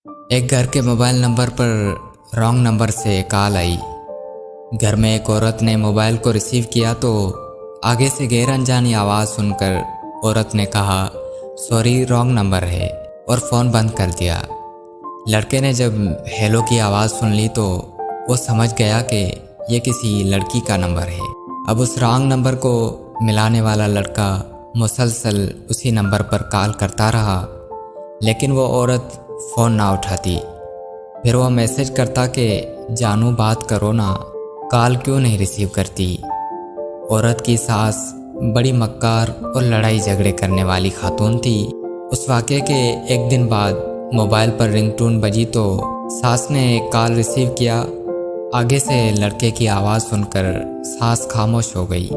ایک گھر کے موبائل نمبر پر رانگ نمبر سے کال آئی۔ گھر میں ایک عورت نے موبائل کو ریسیو کیا تو آگے سے غیر انجانی آواز سن کر عورت نے کہا سوری رانگ نمبر ہے اور فون بند کر دیا۔ لڑکے نے جب ہیلو کی آواز سن لی تو وہ سمجھ گیا کہ یہ کسی لڑکی کا نمبر ہے۔ اب اس رانگ نمبر کو ملانے والا لڑکا مسلسل اسی نمبر پر کال کرتا رہا، لیکن وہ عورت فون نہ اٹھاتی۔ پھر وہ میسج کرتا کہ جانو بات کرو نا، کال کیوں نہیں ریسیو کرتی۔ عورت کی ساس بڑی مکار اور لڑائی جھگڑے کرنے والی خاتون تھی۔ اس واقعے کے ایک دن بعد موبائل پر رنگ ٹون بجی تو ساس نے کال ریسیو کیا۔ آگے سے لڑکے کی آواز سن کر ساس خاموش ہو گئی۔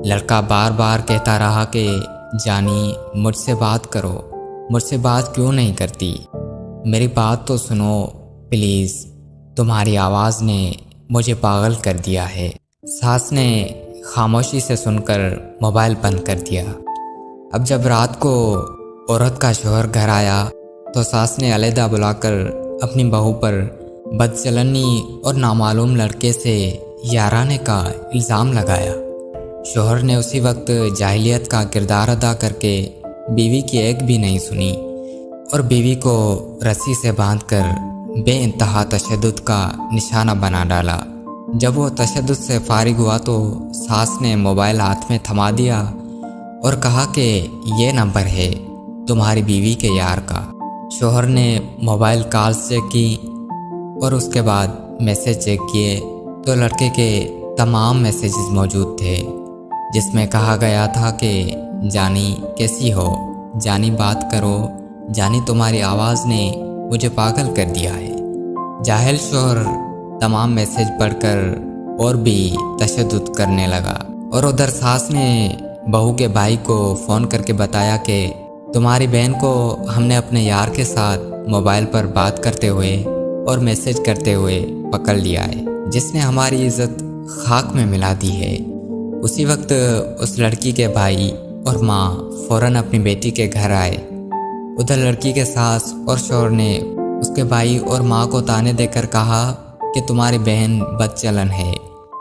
لڑکا بار بار کہتا رہا کہ جانی مجھ سے بات کرو، مجھ سے بات کیوں نہیں کرتی، میری بات تو سنو پلیز، تمہاری آواز نے مجھے پاگل کر دیا ہے۔ ساس نے خاموشی سے سن کر موبائل بند کر دیا۔ اب جب رات کو عورت کا شوہر گھر آیا تو ساس نے علیحدہ بلا کر اپنی بہو پر بدچلنی اور نامعلوم لڑکے سے یارانے کا الزام لگایا۔ شوہر نے اسی وقت جاہلیت کا کردار ادا کر کے بیوی کی ایک بھی نہیں سنی اور بیوی کو رسی سے باندھ کر بے انتہا تشدد کا نشانہ بنا ڈالا۔ جب وہ تشدد سے فارغ ہوا تو ساس نے موبائل ہاتھ میں تھما دیا اور کہا کہ یہ نمبر ہے تمہاری بیوی کے یار کا۔ شوہر نے موبائل کالز چیک کی اور اس کے بعد میسج چیک کیے تو لڑکے کے تمام میسیجز موجود تھے، جس میں کہا گیا تھا کہ جانی کیسی ہو، جانی بات کرو، جانی تمہاری آواز نے مجھے پاگل کر دیا ہے۔ جاہل شوہر تمام میسیج پڑھ کر اور بھی تشدد کرنے لگا، اور ادھر ساس نے بہو کے بھائی کو فون کر کے بتایا کہ تمہاری بہن کو ہم نے اپنے یار کے ساتھ موبائل پر بات کرتے ہوئے اور میسیج کرتے ہوئے پکڑ لیا ہے، جس نے ہماری عزت خاک میں ملا دی ہے۔ اسی وقت اس لڑکی کے بھائی اور ماں فوراً اپنی بیٹی کے گھر آئے۔ ادھر لڑکی کے ساس اور شوہر نے اس کے بھائی اور ماں کو طعنے دے کر کہا کہ تمہاری بہن بدچلن ہے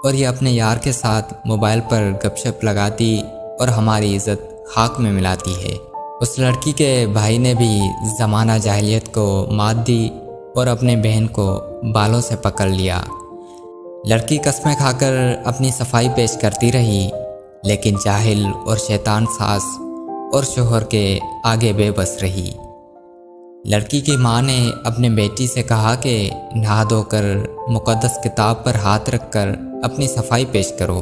اور یہ اپنے یار کے ساتھ موبائل پر گپ شپ لگاتی اور ہماری عزت خاک میں ملاتی ہے۔ اس لڑکی کے بھائی نے بھی زمانہ جاہلیت کو مات دی اور اپنے بہن کو بالوں سے پکڑ لیا۔ لڑکی قسمیں کھا کر اپنی صفائی پیش کرتی رہی، لیکن جاہل اور شیطان ساس اور شوہر کے آگے بے بس رہی۔ لڑکی کی ماں نے اپنے بیٹی سے کہا کہ نہا دھو کر مقدس کتاب پر ہاتھ رکھ کر اپنی صفائی پیش کرو۔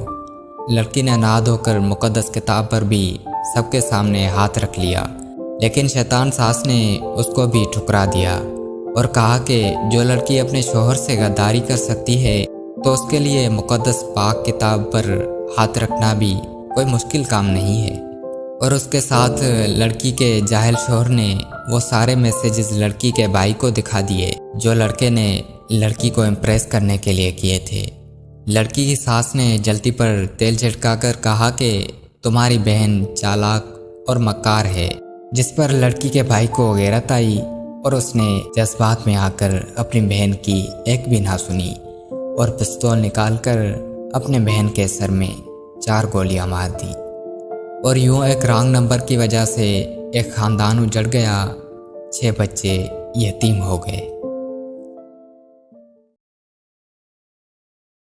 لڑکی نے نہا دھو کر مقدس کتاب پر بھی سب کے سامنے ہاتھ رکھ لیا، لیکن شیطان ساس نے اس کو بھی ٹھکرا دیا اور کہا کہ جو لڑکی اپنے شوہر سے غداری کر سکتی ہے تو اس کے لیے مقدس پاک کتاب پر ہاتھ رکھنا بھی کوئی مشکل کام نہیں ہے۔ اور اس کے ساتھ لڑکی کے جاہل شوہر نے وہ سارے میسیجز لڑکی کے بھائی کو دکھا دیے جو لڑکے نے لڑکی کو امپریس کرنے کے لیے کیے تھے۔ لڑکی کی ساس نے جلتی پر تیل چھڑکا کر کہا کہ تمہاری بہن چالاک اور مکار ہے، جس پر لڑکی کے بھائی کو غیرت آئی اور اس نے جذبات میں آ کر اپنی بہن کی ایک بھی نہ سنی اور پستول نکال کر اپنے بہن کے سر میں 4 گولیاں مار دی۔ اور یوں ایک رانگ نمبر کی وجہ سے ایک خاندان اجڑ گیا، 6 بچے یتیم ہو گئے۔